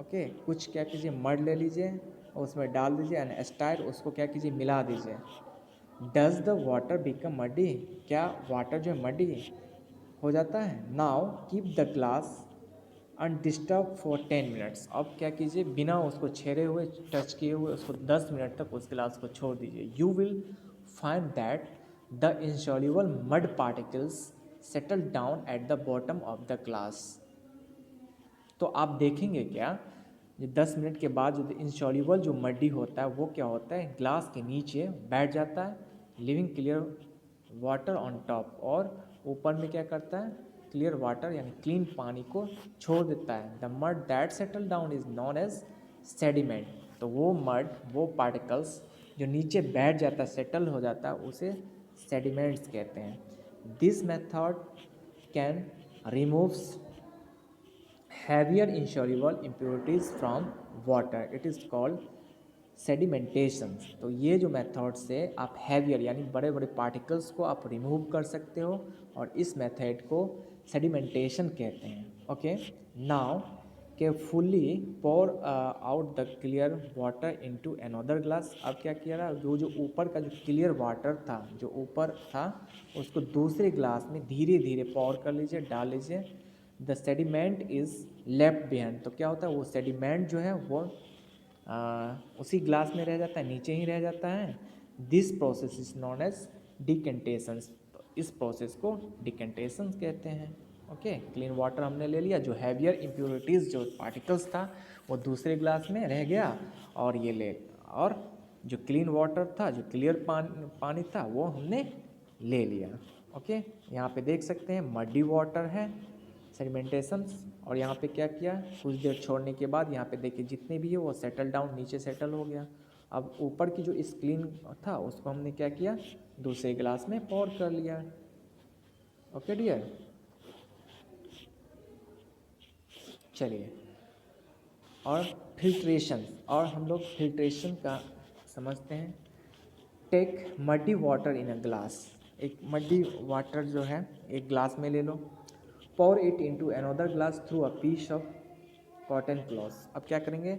okay, कुछ क्या कीजिए, मड ले लीजिए और उसमें डाल दीजिए एंड स्टायर, उसको क्या कीजिए, मिला दीजिए। Does the water become muddy, क्या वाटर जो है मडी हो जाता है। Now keep the glass undisturb for 10 minutes. अब क्या कीजिए, बिना उसको छेड़े हुए, टच किए हुए उसको 10 मिनट तक उस गिलास को छोड़ दीजिए। You will find that the insoluble mud particles settle down at the bottom of the glass. तो आप देखेंगे क्या, ये 10 मिनट के बाद जो इनसॉल्यूबल जो मड्डी होता है वो क्या होता है, ग्लास के नीचे बैठ जाता है, living clear water on top, और ऊपर में क्या करता है, क्लियर वाटर यानी क्लीन पानी को छोड़ देता है। The mud that settle down is known as sediment. तो वो मड, वो पार्टिकल्स जो नीचे बैठ जाता है, सेटल हो जाता है, उसे सेडिमेंट्स कहते हैं। This method can removes heavier insoluble impurities from water, it is called sedimentation। तो ये जो मेथड से आप हैवियर यानी बड़े बड़े पार्टिकल्स को आप रिमूव कर सकते हो, और इस मेथड को सेडिमेंटेशन कहते हैं। Okay, now carefully pour out the clear water into another glass. अब क्या किया रहा, जो ऊपर का जो क्लियर वाटर था, जो ऊपर था, उसको दूसरे ग्लास में धीरे धीरे पोर कर लीजिए, डाल लीजिए। The sediment is left behind, तो क्या होता है, वो सेडिमेंट जो है वो उसी ग्लास में रह जाता है, नीचे ही रह जाता है। This process is known as decantation. तो इस प्रोसेस को डिकेंटेशन कहते हैं। ओके, क्लीन वाटर हमने ले लिया, जो हैवियर इम्प्योरिटीज़ जो पार्टिकल्स था वो दूसरे ग्लास में रह गया, और ये ले, और जो क्लीन वाटर था, जो क्लियर पानी था, वो हमने ले लिया। ओके, यहाँ पे देख सकते हैं मडी वाटर है, सेडिमेंटेशंस, और यहाँ पे क्या किया, कुछ देर छोड़ने के बाद यहाँ पे देखिए जितने भी है वो सेटल डाउन नीचे सेटल हो गया। अब ऊपर की जो इस क्लीन था उसको हमने क्या किया, दूसरे गिलास में पोर कर लिया। ओके डियर, चलिए, और फिल्ट्रेशन, और हम लोग फिल्ट्रेशन का समझते हैं। Take muddy water in a glass, एक मडी वाटर जो है एक ग्लास में ले लो, pour it into another glass through a piece of cotton cloth. अब क्या करेंगे,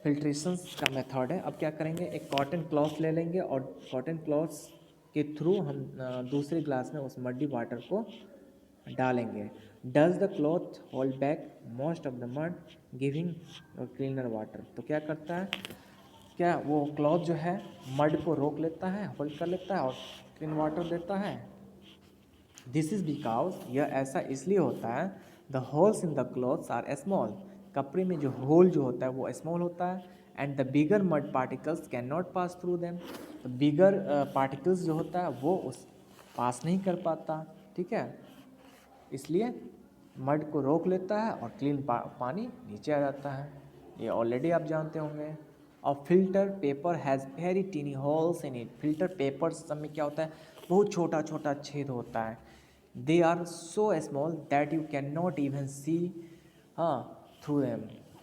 फिल्ट्रेशन का मेथड है। अब क्या करेंगे, एक कॉटन क्लॉथ ले लेंगे और कॉटन क्लॉथ के थ्रू हम दूसरे ग्लास में उस मडी वाटर को डालेंगे। Does the cloth hold back most of the mud giving cleaner water. तो क्या करता है, क्या वो क्लॉथ जो है मड को रोक लेता है, होल्ड कर लेता है और क्लीन वाटर देता है। दिस इज बिकॉज, यह ऐसा इसलिए होता है, the holes in the cloths are small, कपड़े में जो होल जो होता है वो स्मॉल होता है, and the bigger mud particles can not pass through them. तो बिगर पार्टिकल्स जो होता है वो उस पास नहीं कर पाता, ठीक है, इसलिए मड को रोक लेता है और क्लीन पानी नीचे आ जाता है। ये ऑलरेडी आप जानते होंगे। और filter paper has very tiny holes in it. Filter paper सब में क्या होता है, बहुत छोटा छोटा छेद होता है। They are so small that you can not even see through them.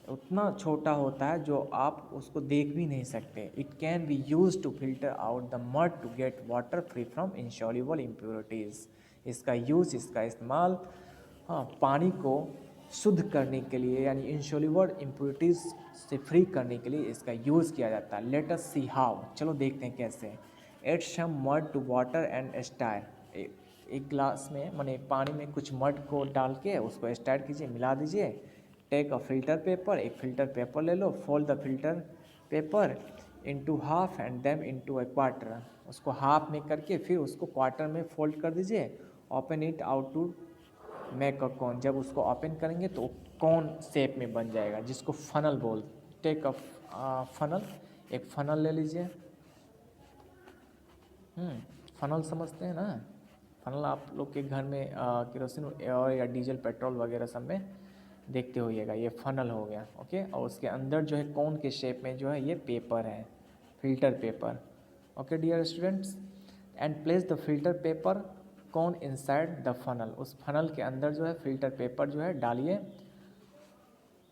उतना छोटा होता है जो आप उसको देख भी नहीं सकते। It can be use to filter out the mud to get water free from insoluble impurities. इसका यूज़, इसका इस्तेमाल पानी को शुद्ध करने के लिए, यानी इनसॉल्युबल इम्प्योरिटीज़ से फ्री करने के लिए इसका यूज़ किया जाता है। लेट अस सी हाउ, चलो देखते हैं कैसे। Add some mud to water and stir. एक ग्लास में माने पानी में कुछ मड को डाल के उसको स्टार कीजिए, मिला दीजिए। टेक अ फिल्टर पेपर, एक फिल्टर पेपर ले लो, fold the filter paper into half and then into a quarter. उसको हाफ में करके फिर उसको क्वार्टर में फोल्ड कर दीजिए। Open it out to make a cone. जब उसको ओपन करेंगे तो कॉन शेप में बन जाएगा, जिसको फनल बोल। टेक अ फनल, एक फनल ले लीजिए। फनल समझते हैं ना, फनल आप लोग के घर में केरोसिन और या डीजल पेट्रोल वगैरह सब में देखते होइएगा। ये फनल हो गया, ओके। और उसके अंदर जो है कौन के शेप में जो है ये पेपर है, filter paper. Okay dear students, and place the filter paper कौन इनसाइड द फनल। उस फनल के अंदर जो है फिल्टर पेपर जो है डालिए।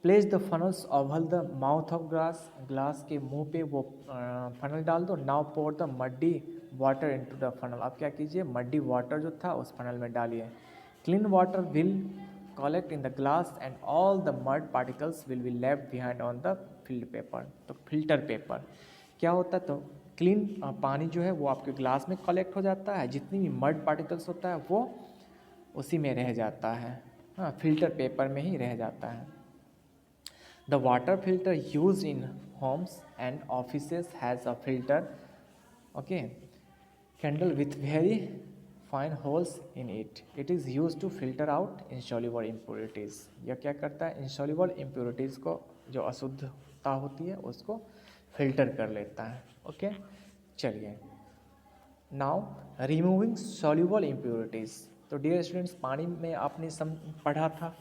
Place the funnels over the mouth of glass, glass के मुंह पे वो फनल डाल दो। Now pour the muddy water into the funnel. अब क्या कीजिए, मड्डी वाटर जो था उस फनल में डालिए। Clean water will collect in the glass and all the mud particles will be left behind on the field paper. तो filter paper क्या होता है, तो क्लीन पानी जो है वो आपके ग्लास में कलेक्ट हो जाता है, जितनी भी मड पार्टिकल्स होता है वो उसी में रह जाता है, हाँ, फिल्टर पेपर में ही रह जाता है। The water filter used in homes and offices has a filter, okay, handle with very fine holes in it. It is used to filter out insoluble impurities. यह क्या करता है, insoluble impurities को, जो अशुद्धता होती है उसको फिल्टर कर लेता है। ओके, चलिए। Now removing soluble impurities. तो डियर स्टूडेंट्स, पानी में आपने पढ़ा था,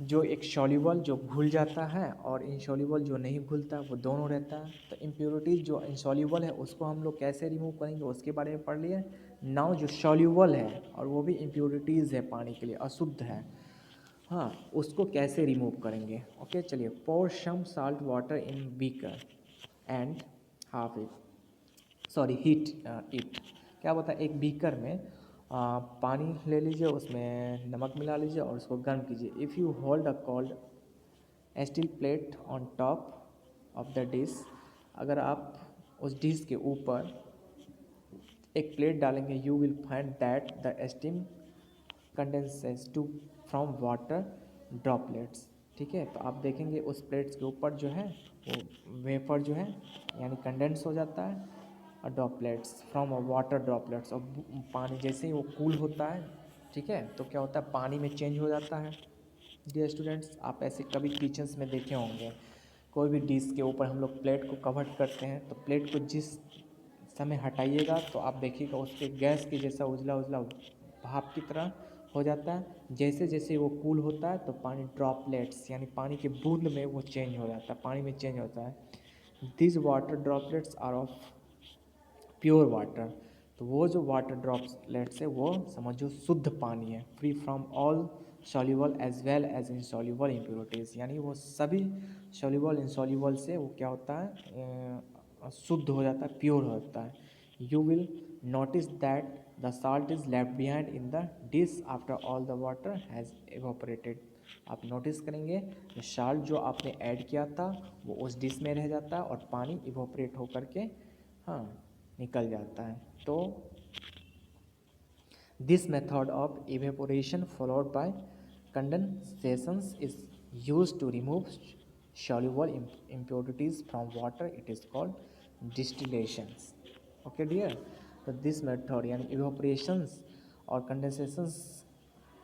जो एक सॉल्युबल जो घुल जाता है और इनसॉल्युबल जो नहीं घुलता, वो दोनों रहता है। तो इम्प्योरिटीज़ जो इनसॉल्युबल है उसको हम लोग कैसे रिमूव करेंगे उसके बारे में पढ़ लिए। नाउ जो सॉल्युबल है और वो भी इम्प्योरिटीज़ है, पानी के लिए अशुद्ध है, हाँ, उसको कैसे रिमूव करेंगे। ओके, चलिए। Pour some salt water in beaker and half it, sorry heat it. क्या होता है, एक बीकर में पानी ले लीजिए, उसमें नमक मिला लीजिए और उसको गर्म कीजिए। If you hold a cold steel plate on top of the dish, अगर आप उस डिश के ऊपर एक प्लेट डालेंगे, you will find that the steam condenses to from water droplets. ठीक है, तो आप देखेंगे उस प्लेट्स के ऊपर जो है वो वेपर जो है यानी कंडेंस हो जाता है, और ड्रॉपलेट्स फ्रॉम वाटर ड्रॉपलेट्स, और पानी जैसे ही वो कूल होता है, ठीक है, तो क्या होता है, पानी में चेंज हो जाता है। डियर स्टूडेंट्स, आप ऐसे कभी किचन्स में देखे होंगे, कोई भी डिश के ऊपर हम लोग प्लेट को कवर करते हैं तो प्लेट को जिस समय हटाइएगा तो आप देखिएगा उस पर गैस के जैसा उजला उजला भाप की तरह हो जाता है। जैसे जैसे वो कूल होता है तो पानी ड्रॉपलेट्स यानी पानी के बूंद में वो चेंज हो जाता है, पानी में चेंज होता है। This water droplets are of pure water. तो वो जो वाटर ड्रॉपलेट्स है वो समझो शुद्ध पानी है, free from all soluble as well as insoluble impurities, यानी वो सभी सॉल्युबल इनसॉल्युबल से वो क्या होता है, शुद्ध हो जाता है, प्योर हो जाता है। You will notice that the salt is left behind in the dish after all the water has evaporated. आप नोटिस करेंगे कि साल्ट जो आपने ऐड किया था वो उस डिश में रह जाता है और पानी इवोपरेट होकर के हाँ निकल जाता है। तो this method of evaporation followed by condensations is used to remove soluble impurities from water. It is called distillations. Okay dear, तो दिस मेथड यानी इवेपोरेशंस और कंडेंसेशंस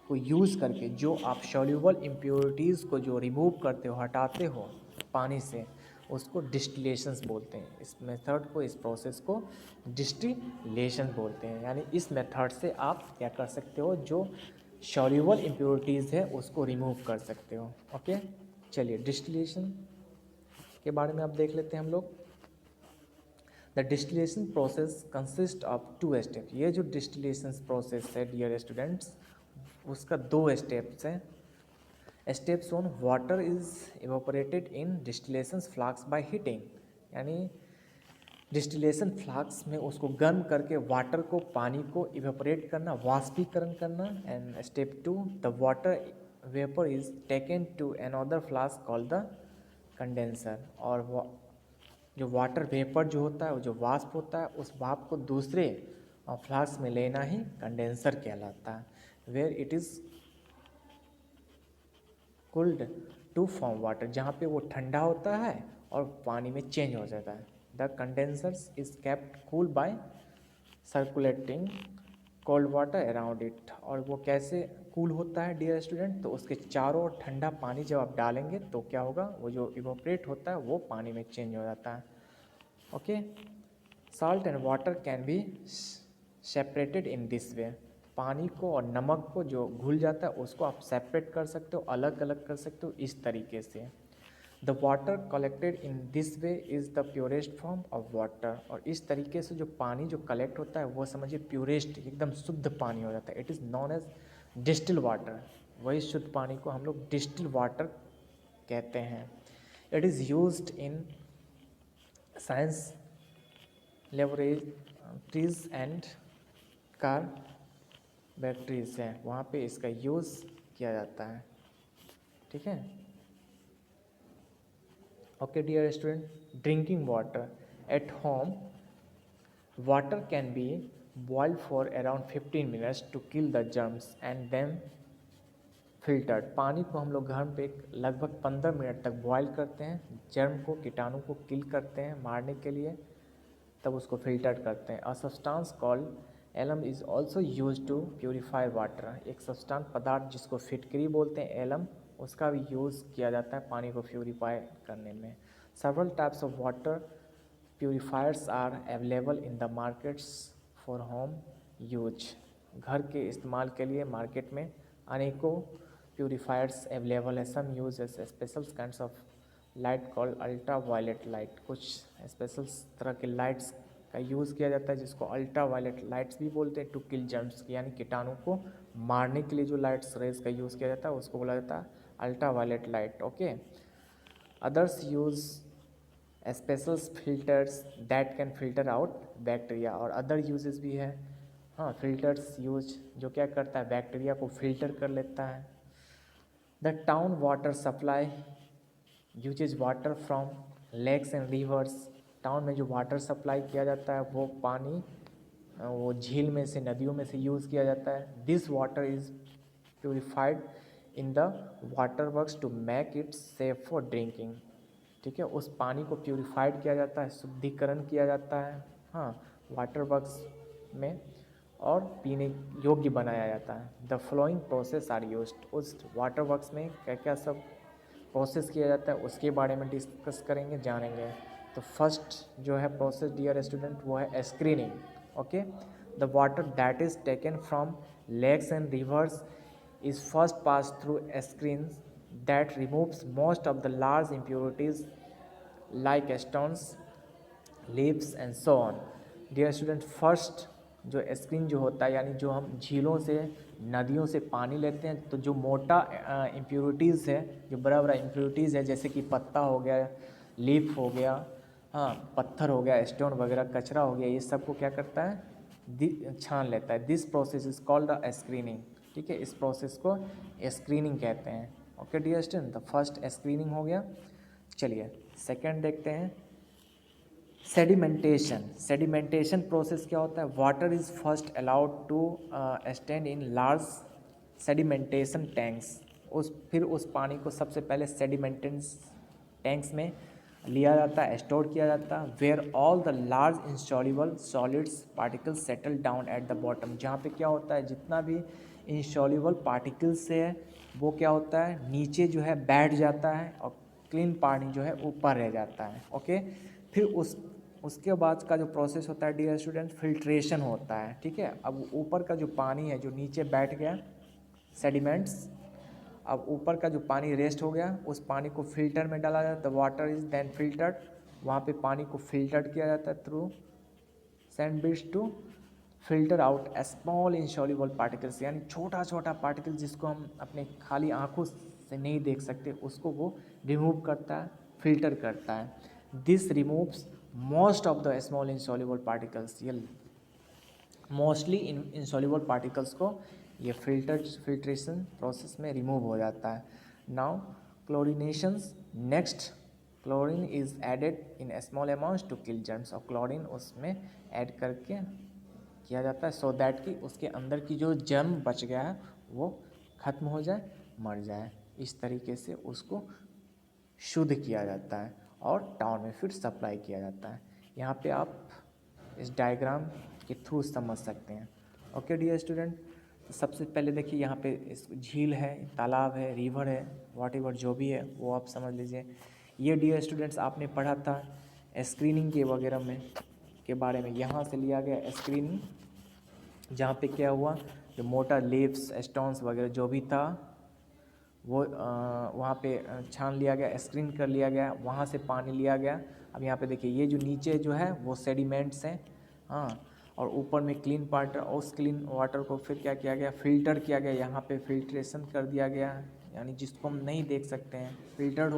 को यूज़ करके जो आप सॉल्युबल इम्प्योरिटीज़ को जो रिमूव करते हो, हटाते हो पानी से, उसको डिस्टिलेशंस बोलते हैं। इस मेथड को, इस प्रोसेस को डिस्टिलेशन बोलते हैं। यानी इस मेथड से आप क्या कर सकते हो, जो सॉल्युबल इम्प्योरिटीज़ है उसको रिमूव कर सकते हो। ओके, चलिए डिस्टिलेशन के बारे में अब देख लेते हैं हम लोग। The distillation process consist of 2 step. ये जो डिस्टिलेशन प्रोसेस है डियर स्टूडेंट्स, उसका 2 स्टेप्स हैं। Steps 1, water is evaporated in distillation flask by heating, यानी डिस्टिलेशन फ्लास्क में उसको गर्म करके वाटर को, पानी को इवेपोरेट करना, वाष्पीकरण करना। And step 2, the water vapour is taken to another flask called the condenser. और जो वाटर वेपर जो होता है, जो वाष्प होता है, उस वाष्प को दूसरे फ्लास्क में लेना ही कंडेंसर कहलाता है। Where it is cooled to form water, जहाँ पे वो ठंडा होता है और पानी में चेंज हो जाता है। The condensers is kept cool by circulating cold water around it. और वो कैसे कूल होता है डियर स्टूडेंट, तो उसके चारों ओर ठंडा पानी जब आप डालेंगे तो क्या होगा, वो जो इवोपरेट होता है वो पानी में चेंज हो जाता है। Okay, salt and water can be separated in this way. पानी को और नमक को जो घुल जाता है उसको आप सेपरेट कर सकते हो, अलग अलग कर सकते हो इस तरीके से। The water collected in this way is the purest form of water. और इस तरीके से जो पानी जो कलेक्ट होता है वो समझिए प्योरेस्ट, एकदम शुद्ध पानी हो जाता है। It is known as distil water. वही शुद्ध पानी को हम लोग डिस्टिल वाटर कहते हैं। It is used in science laboratories and car batteries हैं, वहाँ पे इसका यूज़ किया जाता है। ठीक है, okay dear student, drinking water at home, water can be boiled for around 15 minutes to kill the germs and then filtered. पानी को हम लोग घर पे लगभग 15 मिनट तक बॉयल करते हैं, जर्म को, कीटाणु को किल करते हैं मारने के लिए, तब उसको फिल्टर करते हैं। A substance called alum is also use to purify water. एक सब्सटेंस पदार्थ जिसको फिटकरी बोलते हैं, एलम, उसका भी यूज़ किया जाता है पानी को प्योरीफाई करने में। Several types of water purifiers are available in the markets for home use. घर के इस्तेमाल के लिए मार्केट में अनेकों प्योरीफायर्स अवेलेबल है। Some use as special kinds of light called ultra violet light. कुछ स्पेशल तरह के लाइट्स का यूज़ किया जाता है जिसको अल्ट्रा वायलेट लाइट्स भी बोलते हैं, टू किल जर्म्स, यानी कीटाणु को मारने के लिए जो लाइट्स रेज का यूज़ किया जाता है उसको बोला जाता है ultra violet light. Okay, others use special filters that can filter out bacteria. और अदर यूजेस भी है, हाँ, फिल्टर्स यूज जो क्या करता है, बैक्टीरिया को फिल्टर कर लेता है। The town water supply uses water from lakes and rivers. Town में जो वाटर सप्लाई किया जाता है वो पानी वो झील में से, नदियों में से यूज़ किया जाता है। This water is purified in the water works to make it safe for drinking. ठीक है, उस पानी को प्योरीफाइड किया जाता है, शुद्धिकरण किया जाता है, हाँ, वाटर वर्क्स में, और पीने योग्य बनाया जाता है। The following process are used. उस वाटर वर्क्स में क्या क्या सब प्रोसेस किया जाता है उसके बारे में डिस्कस करेंगे, जानेंगे। तो फर्स्ट जो है प्रोसेस डियर स्टूडेंट वो है screening. Okay, the water that is taken from lakes and rivers is first passed through screens that removes most of the large impurities like stones, leaves and so on. Dear student, first जो screen जो होता है यानी जो हम झीलों से नदियों से पानी लेते हैं तो जो मोटा इम्प्योरिटीज़ है, जो बड़ा बड़ा इम्प्योरिटीज़ है जैसे कि पत्ता हो गया, लीफ हो गया, हाँ पत्थर हो गया, स्टोन वगैरह कचरा हो गया, ये सब को क्या करता है छान लेता है। This process is called the screening. ठीक है, इस प्रोसेस को स्क्रीनिंग कहते हैं। Okay dear student, the first screening हो गया। चलिए सेकंड देखते हैं सेडिमेंटेशन। सेडिमेंटेशन प्रोसेस क्या होता है? Water is first allowed to stand in large sedimentation tanks. फिर उस पानी को सबसे पहले सेडिमेंटेशन टैंक्स में लिया जाता है, स्टोर किया जाता है, where all the large insoluble solids particles settle down at the bottom. जहाँ पे क्या होता है, जितना भी इंसॉल्युबल पार्टिकल्स है वो क्या होता है नीचे जो है बैठ जाता है और क्लीन पानी जो है ऊपर रह जाता है। ओके, फिर उसके बाद का जो प्रोसेस होता है डियर स्टूडेंट फिल्ट्रेशन होता है। ठीक है, अब ऊपर का जो पानी है जो नीचे बैठ गया सेडिमेंट्स, अब ऊपर का जो पानी रेस्ट हो गया उस पानी को फिल्टर में डाला जाता है। The water is then filtered, वहाँ पे पानी को फिल्टर्ड किया जाता है through sand bits to filter out small insoluble particles, यानी छोटा छोटा पार्टिकल जिसको हम अपने खाली आंखों से नहीं देख सकते उसको वो रिमूव करता है, फिल्टर करता है। This removes most of the small insoluble particles. ये मोस्टली इंसॉल्युबल पार्टिकल्स को ये फिल्ट्रेशन प्रोसेस में रिमूव हो जाता है। Now chlorinations next, chlorine is added in small amounts to kill germs, और क्लोरीन उसमें ऐड करके किया जाता है सो दैट कि उसके अंदर की जो जर्म बच गया है वो ख़त्म हो जाए, मर जाए। इस तरीके से उसको शुद्ध किया जाता है और टाउन में फिर सप्लाई किया जाता है। यहाँ पे आप इस डायग्राम के थ्रू समझ सकते हैं। ओके डियर स्टूडेंट, सबसे पहले देखिए यहाँ पे इस झील है, तालाब है, रिवर है, वॉट एवर जो भी है वो आप समझ लीजिए। ये डियर स्टूडेंट्स आपने पढ़ा था स्क्रीनिंग के वगैरह में के बारे में। यहाँ से लिया गया स्क्रीनिंग, जहाँ पे क्या हुआ जो मोटा लीव्स स्टोन्स वगैरह जो भी था वो वहाँ पे छान लिया गया, स्क्रीन कर लिया गया, वहाँ से पानी लिया गया। अब यहाँ पे देखिए ये जो नीचे जो है वो सेडिमेंट्स हैं, हाँ, और ऊपर में क्लीन वाटर, और उस क्लीन वाटर को फिर क्या किया गया, फिल्टर किया गया। यहाँ पे फिल्ट्रेशन कर दिया गया, यानी जिसको हम नहीं देख सकते हैं फिल्टर्ड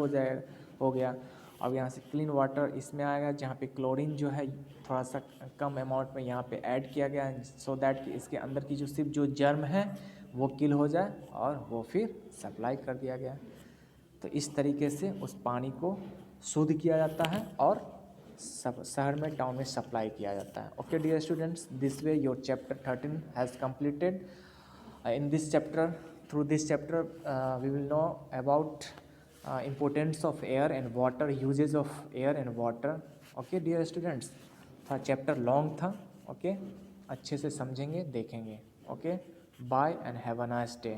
हो गया। अब यहाँ से क्लीन वाटर इसमें आएगा, जहाँ पे क्लोरीन जो है थोड़ा सा कम अमाउंट में यहाँ पे ऐड किया गया है सो दैट कि इसके अंदर की जो सिर्फ जो जर्म है वो किल हो जाए और वो फिर सप्लाई कर दिया गया। तो इस तरीके से उस पानी को शुद्ध किया जाता है और सब शहर में टाउन में सप्लाई किया जाता है। Okay dear students, this way your chapter 13 has completed. in this chapter through this chapter we will know about importance of air and water, uses of air and water. okay dear students, था chapter long था। Okay, अच्छे से समझेंगे, देखेंगे। Okay, bye and have a nice day.